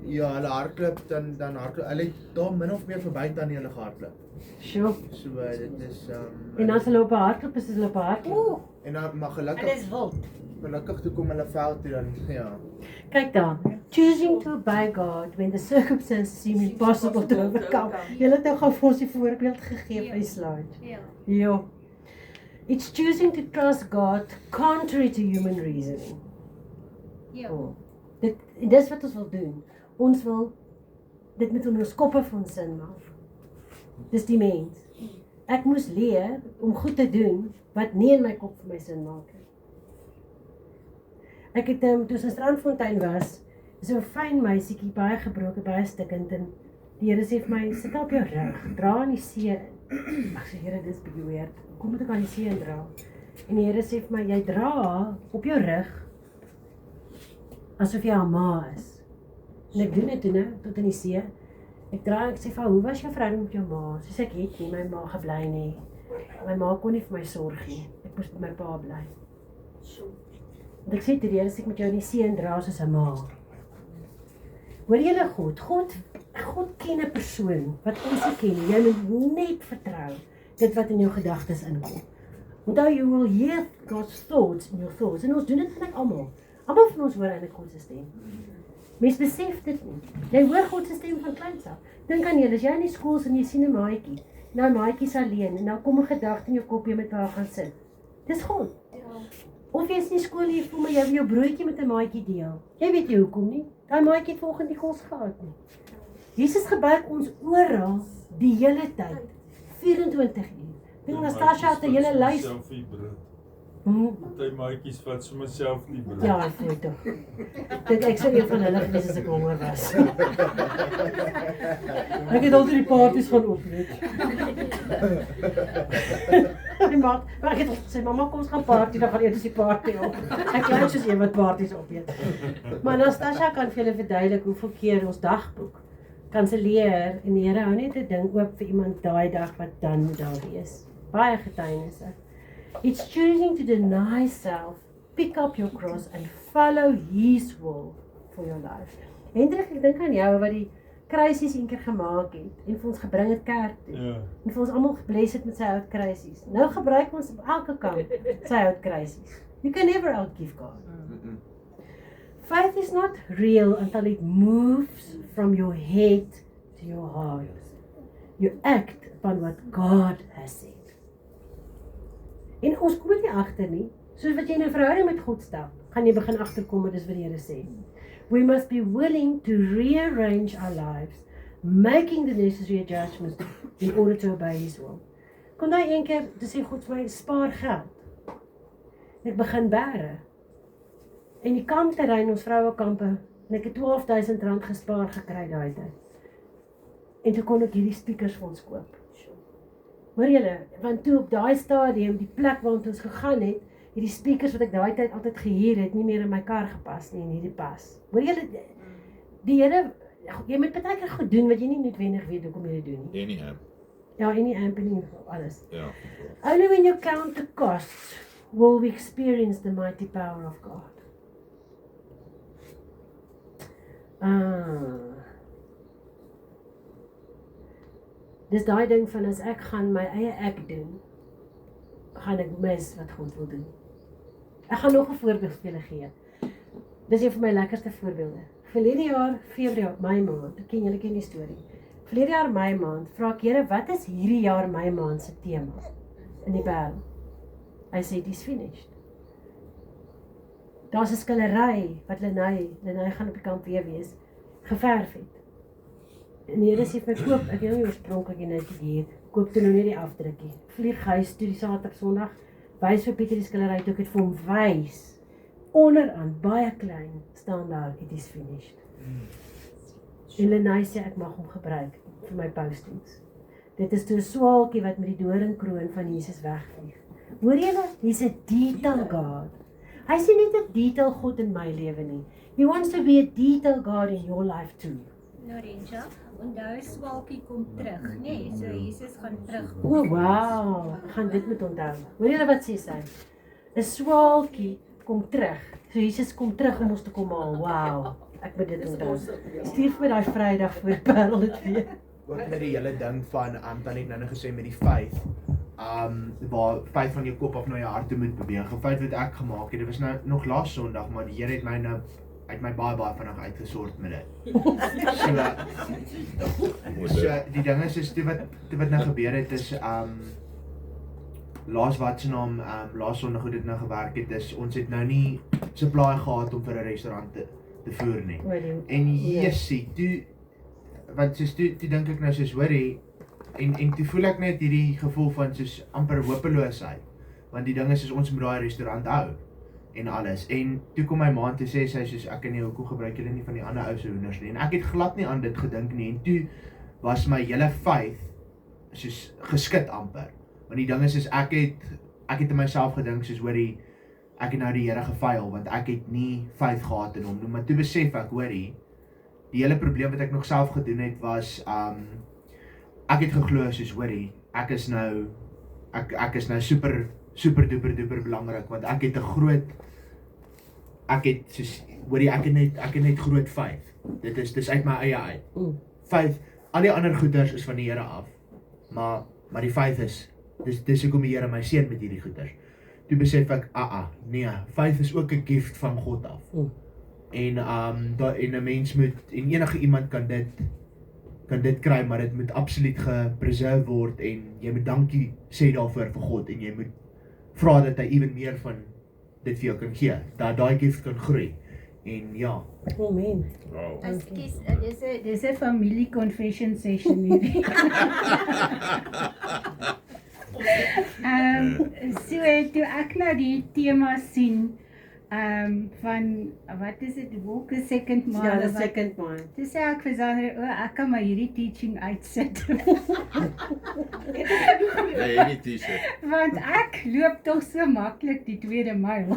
ja, hulle hardloop dan hardloop hulle het daar min of meer verby aan hulle gehardloop. Sure. So dit is En as hulle op 'n hardloop is hulle op 'n hardloop. en dan maar Hulle gelukkig is wild. toe kom hulle veld toe dan ja. Kyk daar. Choosing to obey God when the circumstances seem impossible to overcome. Julle het nou gou vir ons die voorbeeld gegee by slide. Ja. Ja. It's choosing to trust God contrary to human reasoning. Ja. Dis wat ons wil doen. Ons wil dit met ons koppe van sin maak. Dis die mens. ek moes leer om goed te doen wat nie in my kop vir my sin maak nie. Ek het toe ons in Strandfontein was, so 'n fyn meisietjie, baie gebroken, baie stikkend en die Here sê vir my, sit op jou rug, dra aan die see in. Ek sê, Here, dis bietjie weird. Kom moet ek aan die see in dra? En die Here sê vir my, jy dra op jou rug asof jy haar ma is. En ek doen dit toe nou, tot in die see. Ek dra, ek sê vir haar, hoe was jou verhouding met jou ma? Sy sê, ek het nie my ma gebly nie. My ma kon nie vir my sorg nie. Ek moes met my pa bly. En ek sê te die Here, as ek met jou in die see in dra soos 'n ma. Hoor julle God? God ken 'n persoon wat ons nie ken. Jy moet net vertrou dit wat in jou gedagtes inkom. Onthou, you will hear God's thoughts in your thoughts. En ons doen dit eintlik almal. Almal van ons hoor eintlik God se stem. Mens besef dit nie. Jy hoor God se stem van kleins af. Dink aan julle, as jy in die skool is en jy sien 'n maatjie, nou maatjie's alleen en dan kom 'n gedagte in jou kop jy met haar gaan sit. Dis God. Of jy is in die skool en jy voel maar jy wil jou broodjie met 'n maatjie deel. Jy weet jy hoekom nie. Daai maatjie het vanoggend nie kos gehad nie. Jesus gebruik ons oral die hele tyd. 24 uur. Dink Natasha het 'n hele lys. Party maatjies vat sommer self die brood. Ja, ek voel tog. Dit ek sou een van hulle gewees as ek honger was. Ek het altyd die parties gaan opneem. Maar ek het gesê, mamma, kom ons gaan party, dan gaan eers die party op. Ek klink soos een wat parties opneem. Maar Natasha kan vir julle verduidelik hoeveel keer ons dagboek kanselleer en die Here hou net 'n ding oop vir iemand daai dag wat dan daar wees. Baie getuienisse. It's choosing to deny self, pick up your cross and follow His will for your life. Hendrik, ek dink aan jou wat die kruisies een keer gemaak het en vir ons gebring het kerk toe. Ja. En vir ons almal gebless het met sy hout kruisies. Nou gebruik ons op elke kant sy hout kruisies. You can never outgive God. Faith is not real until it moves from your head to your heart. You act upon what God has said. En ons kom dit nie agter nie. Soos wat jy in 'n verhouding met God stap, gaan jy begin agterkom wat dis wat die Here sê. We must be willing to rearrange our lives, making the necessary adjustments in order to obey His will. Kom daai een keer, toe sê God vir my, spaar geld. En ek begin bære. En die kampterrein, ons vrouekampe, en ek het R12,000 gespaar gekry daai tyd. En toe kon ek hierdie speakers vir ons koop. Hoor julle, want toe op daai stadium, die plek waar ons gegaan het, hierdie speakers wat ek daai tyd altyd gehuur het, nie meer in my kar gepas nie en hierdie pas. Hoor julle, die Here, jy moet baie keer goed doen wat jy nie noodwendig weet hoekom jy dit doen nie. Any amp. Ja, any amp en alles. Ja. Only when you count the costs will we experience the mighty power of God. Dis daai ding van as ek gaan my eie ek doen, gaan ek mis wat God wil doen. Ek gaan nog 'n voorbeeld vir julle gee. Dis een van my lekkerste voorbeelde. Verlede jaar, Februarie, Mei maand, ek ken julle ken die storie. Verlede jaar Mei maand, vra ek Here, wat is hierdie jaar Mei maand se tema in die Bybel? Hy sê, it is finished. Daar's 'n skillery wat Lenay gaan op die kamp weer wees, geverf het. En die Here sê vir my, koop, ek het nou nie oorspronklik net hier, koop toe nou net die afdrukkie. Vlieg huis toe die Saterdag Sondag, wys vir Pieter die skillery toe, ek het vir hom wys. Onderaan, baie klein, staan daar, it is finished. En Lenay sê, ek mag hom gebruik vir my postings. Dit is toe 'n swaalkie wat met die doringkroon van Jesus wegvlieg. Hoor julle, he's a detail God. Hy sê nie 'n detail God in my lewe nie. He wants to be a detail God in your life too. Lorenza, onthou swaalkie kom terug, nê? So Jesus gaan terug. O, wow, ek gaan dit moet onthou. Hoor julle wat sê sy? 'n Swaalkie kom terug. So Jesus kom terug om ons te kom haal. Wow, ek moet dit onthou. Stuur vir my daai Vrydag voor Parel dit weer. Ook met die hele ding van, dan het nou gesê met die faith, waar faith van jou kop af na jou hart toe moet beweeg. 'n Feit wat ek gemaak het, dit was nou nog laas Sondag, maar die Here het my nou uit my baie vinnig uitgesort met dit. So die ding is toe wat nou gebeur het is laas Sondag hoe dit nou gewerk het is ons het nou nie supply gehad om vir 'n restaurant te voer nie. En Jessie, toe want soos toe dink ek nou soos hoorie en toe voel ek net hierdie gevoel van soos amper hopeloosheid. Want die ding is ons moet daai restaurant hou en alles. En toe kom my ma toe sê sy soos ek en nie hoekom gebruik julle nie van die ander ou se hoenders nie. En ek het glad nie aan dit gedink nie. En toe was my hele faith soos geskit amper. Want die ding is ek het in myself gedink soos hoorie ek het nou die Here gefail want ek het nie faith gehad in hom nie. Maar toe besef ek hoorie die hele probleem wat ek nog self gedoen het was ek het geglo soos hoorie ek is nou super duper belangrik want ek het 'n groot ek het soos hoorie ek het net groot faith. Dis uit my eie uit. Faith, al die ander goeders is van die Here af. Maar die faith is dis hoekom die Here my seën met hierdie goeders. Toe besef ek nee, faith is ook 'n gift van God af. En en 'n mens moet en enige iemand kan dit kry, maar dit moet absoluut gepreserve word en jy moet dankie sê daarvoor vir God en jy moet vra dat hy ewen meer van dit vir jou kan gee, dat daai gift kan groei. En ja. Amen. Wow. Ekskuus, dis 'n familie confession session hierdie. So toe ek nou die tema sien van wat is dit, walk the second mile. Ja, the second mile. Toe sê ek vir Sandra, ek kan maar hierdie teaching uitsit. Ja, hierdie t-shirt. Want ek loop tog so maklik die tweede myl.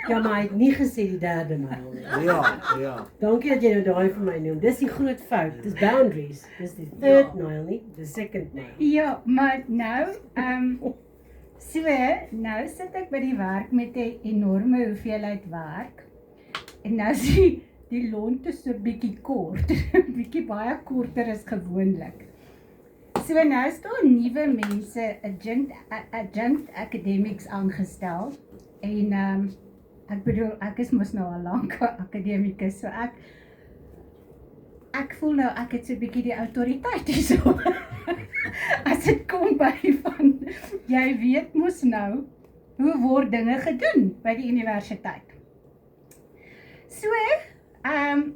Ja, maar hy het nie gesê die derde myl nie. Ja. Dankie dat jy nou daai vir my noem. Dis die groot fout. Dis boundaries. Dis die third mile nie, the second mile. Ja, maar nou, so, nou sit ek by die werk met 'n enorme hoeveelheid werk. En nou is die lonte so bietjie kort, bietjie baie korter as gewoonlik. So nou is daar nuwe mense, adjunct academics aangestel. En ek bedoel, ek is mos nou al lank akademikus, so ek voel nou ek het so 'n bietjie die autoriteit hierso. As dit kom by van jy weet mos nou hoe word dinge gedoen by die universiteit. So,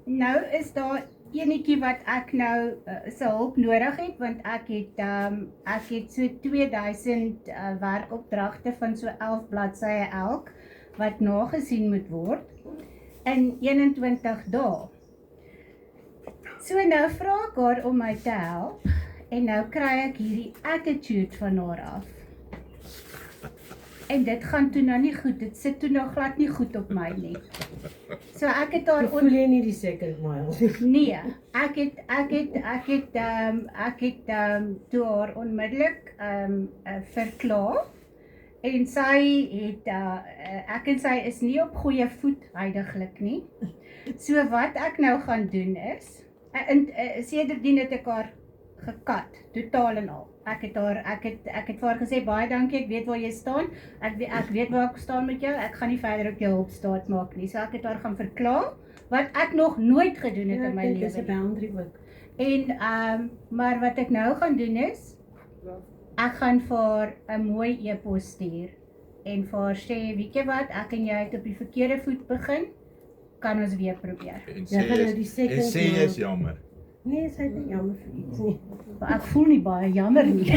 nou is daar enetjie wat ek nou se hulp nodig het want ek het so 2000 werkopdragte van so 11 bladsye elk wat nagesien moet word in 21 dae. So nou vra ek haar om my te help en nou kry ek hierdie attitude van haar af. En dit gaan toe nou nie goed, dit sit toe nou glad nie goed op my nie. So ek het haar Voel jy nie die second mile? nee, ek het toe haar onmiddellik verklaar. En sy het, ek en sy is nie op goeie voet huidiglik nie. So wat ek nou gaan doen is, sedertdien het ek haar gekat, totaal en al. Ek het vir haar gesê, baie dankie, ek weet waar jy staan, ek weet waar ek staan met jou, ek gaan nie verder op jou hulp staat maak nie. So ek het haar gaan verklaar, wat ek nog nooit gedoen het in my lewe. Dis 'n boundary ook. En, maar wat ek nou gaan doen is, ek gaan vir haar 'n mooi e-pos stuur en vir haar sê, weet jy wat, ek en jy het op die verkeerde voet begin, kan ons weer probeer. En Ja, gaan nou die sê second jy is mile. jammer. Nee, sy het nie jammer vir iets nie. Maar ek voel nie baie jammer nie.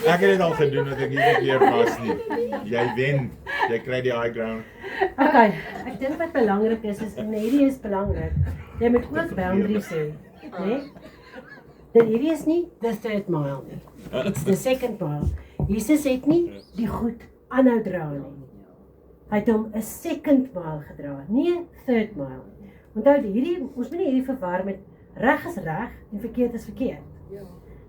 Ek het dit al gedoen dat ek nie verkeerd was nie. Jy wen, jy kry die high ground. Okay, ek dink wat belangrik is en hierdie is belangrik. Jy moet ook boundaries hê, né? Dat hierdie is nie the third mile nie. It's the second mile. Jesus het nie die goed aanhou dra nie. Hy het hom 'n second mile gedra, nie 'n third mile nie. Onthou ons moet nie hierdie verwar met reg is reg en verkeerd is verkeerd.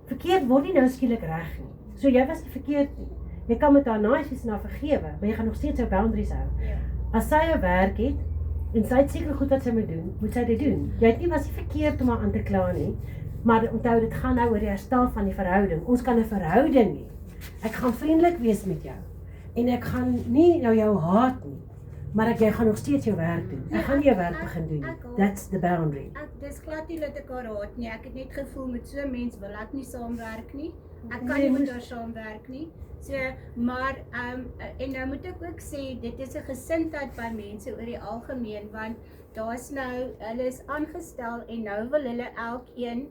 Verkeerd word nie nou skielik reg nie. So jy was nie verkeerd nie. Jy kan met haar nice wees en haar vergewe, maar jy gaan nog steeds jou boundaries hou. As sy 'n werk het en sy het seker goed wat sy moet sy dit doen. Jy het nie was nie verkeerd om haar aan te kla nie, maar onthou dit gaan nou oor die herstel van die verhouding. Ons kan 'n verhouding hê. Ek gaan vriendelik wees met jou en ek gaan nie nou jou haat nie. Maar jy gaan nog steeds jou werk doen. Ek gaan nie jou werk begin doen nie. That's the boundary. Dis glad nie dat ek haar haat nie. Ek het net gevoel met so 'n mens wil ek nie saamwerk nie. Ek kan nie met haar saamwerk nie. So, maar en nou moet ek ook sê dit is 'n gesindheid by mense oor die algemeen want daar's nou hulle is aangestel en nou wil hulle elkeen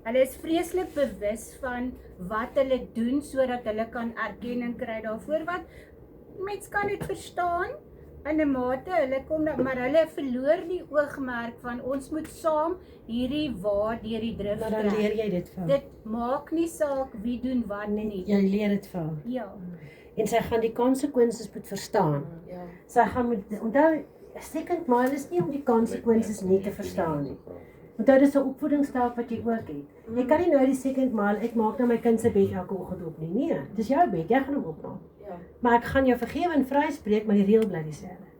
Hulle is vreeslik bewus van wat hulle doen sodat hulle kan erkenning kry daarvoor, wat mens kan dit verstaan in 'n mate, hulle kom maar hulle verloor die oogmerk van ons moet saam hierdie waar deur die drif Maar dan leer jy dit vir. Dit maak nie saak wie doen wat nie. Jy leer dit vir. Ja. En sy gaan die konsekwensies moet verstaan. Ja. Sy gaan moet onthou, second mile is nie om die konsekwensies nie te verstaan nie. Onthou dis 'n opvoedingsstaak wat jy ook het. Jy kan nie nou die second mile, ek maak nou my kind se bed elke oggend op nie. Nee, dis jou bed, jy gaan hom opmaak. Ja. Maar ek gaan jou vergewe en vryspreek, maar die reël bly dieselfde.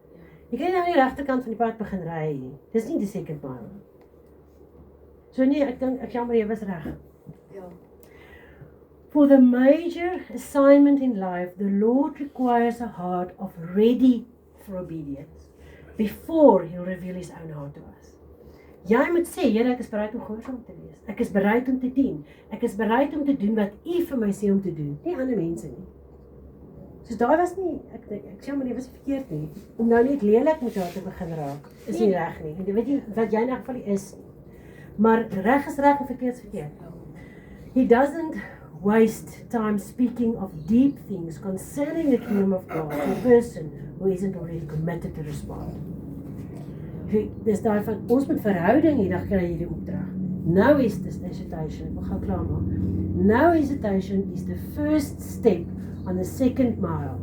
Jy kan nie nou aan die regterkant van die pad begin ry nie. Dis nie die second mile. So nee, ek dink ek jammer jy was reg. Ja. For the major assignment in life, the Lord requires a heart of ready for obedience before He'll reveal His own heart to us. Jy moet sê, Here, ek is bereid om gehoorsaam te wees. Ek is bereid om te dien. Ek is bereid om te doen wat U vir my sê om te doen, nie ander mense nie. Soos daai was nie, ek sê maar dit was verkeerd nie. Om nou net lelik met haar te begin raak, is nie reg nie. En jy weet nie wat jy in elk geval is nie. Maar reg is reg en verkeerd is verkeerd. He doesn't waste time speaking of deep things concerning the kingdom of God to a person who isn't already committed to respond. Dis daai van ons met verhouding hier, dan kry jy die opdrag. No hesitation, ek wil gou klaar maak. No hesitation is the first step on the second mile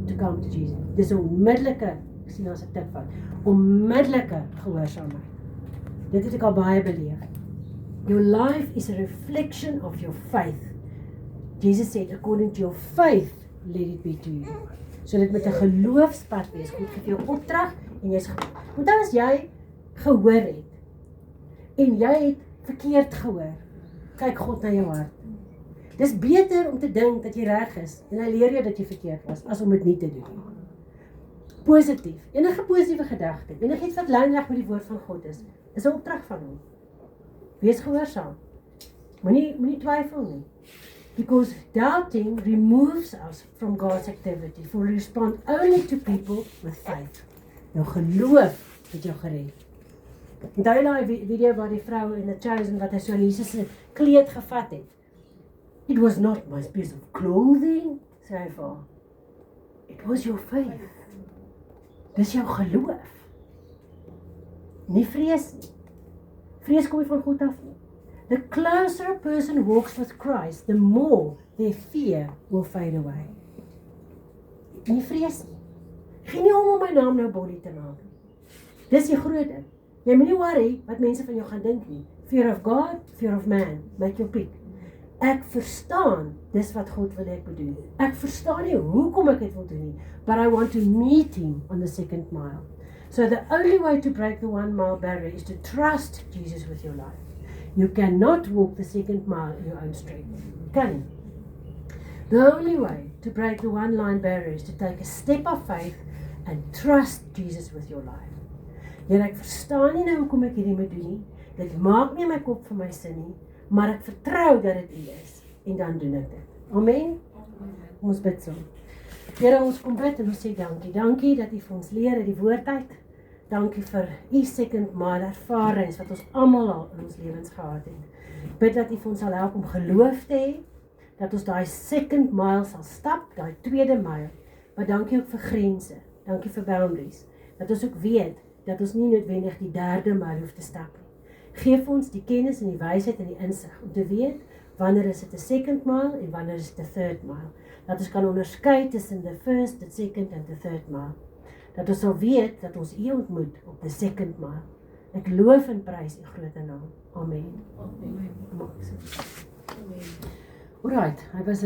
to come to Jesus. Dis 'n onmiddellike, ek sien as 'n tip van, onmiddellike gehoorsaamheid. Dit het ek al baie beleef. Your life is a reflection of your faith. Jesus said, according to your faith, let it be to you. So dit moet 'n geloofspad wees. God gee jou opdrag en jy's onthou as jy gehoor het en jy het verkeerd gehoor, kyk God na jou hart. Dis beter om te dink dat jy reg is en hy leer jou dat jy verkeerd was, as om dit nie te doen. Positief, enige positiewe gedagte, enigiets wat lynreg met die woord van God is 'n opdrag van hom. Wees gehoorsaam. Moenie twyfel nie. Because doubting removes us from God's activity, for we respond only to people with faith. Jou geloof het jou gered. Onthou daai video waar die vrou in The Chosen wat hy so Jesus se kleed gevat het. It was not my piece of clothing, sê hy vir haar. It was your faith. Dis jou geloof. Nie vrees nie. Vrees kom nie van God af nie. The closer a person walks with Christ, the more their fear will fade away. Nie vrees nie. Geen nie om my naam nou body te maak. Dis die groot ding. Jy moenie worry wat mense van jou gaan dink nie. Fear of God, fear of man. Make your pick. Ek verstaan dis wat God wil ek moet doen. Ek verstaan nie hoekom ek dit wil doen nie, but I want to meet him on the second mile. So the only way to break the 1 mile barrier is to trust Jesus with your life. You cannot walk the second mile in your own strength. Kan nie. The only way to break the 1 line barrier is to take a step of faith and trust Jesus with your life. Here ek verstaan nie nou hoekom ek hierdie moet doen nie. Dit maak nie my kop vir my sin nie, maar ek vertrou dat dit U is en dan doen ek dit. Amen. Ons bid so. Here, ons kom bid en ons sê dankie. Dankie dat U vir ons leer uit die woord uit. Dankie vir U second mile ervarings wat ons almal al in ons lewens gehad het. Bid dat U vir ons sal help om geloof te hê, dat ons daai second mile sal stap, daai tweede mile. Maar dankie ook vir grense. Dankie vir boundaries. Dat ons ook weet dat ons nie noodwendig die derde mile hoef te stap nie. Geef ons die kennis en die wysheid en die insig om te weet wanneer is dit 'n second mile en wanneer is dit 'n third mile. Dat ons kan onderskei tussen the first, the second and the third mile. Dat ons sal weet dat ons U ontmoet op the second mile. Ek loof en prys U groot naam. Amen. Amen. Alright, hy was